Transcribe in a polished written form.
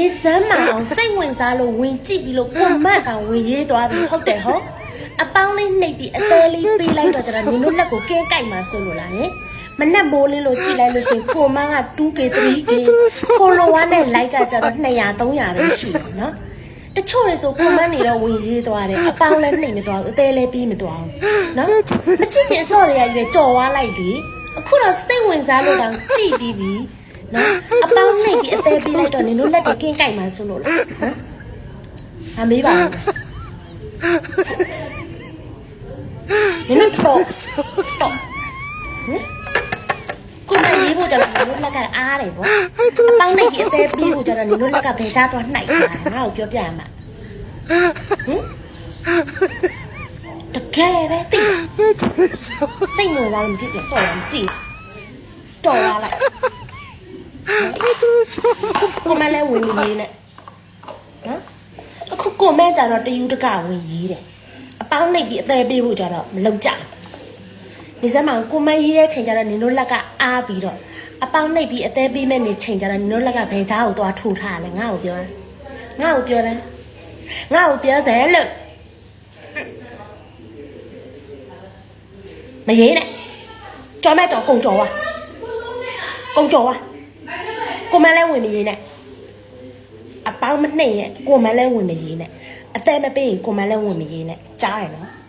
ဒီစမ်းမအောင်စိတ်ဝင်စားလို့ဝင်ကြည့်ပြီးလို့ကွန်မန့်အောင်ဝင်ရေးသွားပြီဟုတ်တယ်ဟုတ်အပေါင်းလေးနှိပ်ပြီးအသေးလေးပေးလိုက်တော့ကျတော့နင်တို့လက်ကိုကဲကြိုက်မှာဆိုလို့လားဟင်မနဲ့မိုးလေးလို့ကြည့်လိုက်လို့ရှင်ကွန်မန့်က 2K 3K ကိုလိုဝါနဲ့လိုက်ကကျတော့200 300ပဲရှိတယ်နော်တချို့တွေဆိုကွန်မန့်နေတော့ဝင်ရေးသွားတယ်အပေါင်းလည်းနှိပ်မသွားဘူးအသေးလည်းပြီးမသွားဘူးနော်မကြည့်ချင်စော့တွေကကြီးပဲကြော်ဝါလိုက်ပြီအခုတော့စိတ်ဝင်စားလို့တောင်ကြည့်ပြီးပြီနော်အပေါင်းနှိပ်ပြီးအသေးပြီးလိုက်တော့နင်တို့လက်တွေကင်းကြိုက်မှာဆိုလို့လားဟမ်အမေးပါနင်တို့တော့ကိုမရေးဖို့ကြတော့နင်တို့လက်ကအားတယ်ပေါ့အပေါင်းနှိပ်ပြီးအသေးပြီးဖို့ကြတော့နင်တို့လက်ကဘယ်ချသွားနှိုက်တာငါ့ကိုပြောပြရမှာဟင်တကယ်ပဲတိစိတ်ဝင်စားလို့မကြည့်ချင်စော်ရမကြည့်တော်ရလိုက်ကိုမလည်းဝင်ရေးနဲ့နော်အခုကိုမဲကြတော့တယူတကဝင်ရေးတယ်အပေါင်းနှိပ်ပြီးအသေးပေးဖို့ကြတော့မလုံကြနေစမ်းမကိုမရေးတဲ့ချိန်ကြတော့နင်တို့လက်ကအားပြီးတော့အပေါင်းနှိပ်ပြီးအသေးပေးမဲ့နေချိန်ကြတော့နင်တို့လက်ကဘယ်ချားကိုသွားထိုးထားလဲငါ့ကိုပြောတယ်ငါ့ကိုပြောတယ်လို့မရေးနဲ့ကြော်မဲ့ကြော်ကုန်ကြော်ဝါကိုမလည်းဝင်မရေးနဲ့အပေါင်းမနှိပ်ရဲ့ကိုမလည်းဝင်မရေးနဲ့အသေးမပေးရင်ကိုမလည်းဝင်မရေးနဲ့ကြားရနော်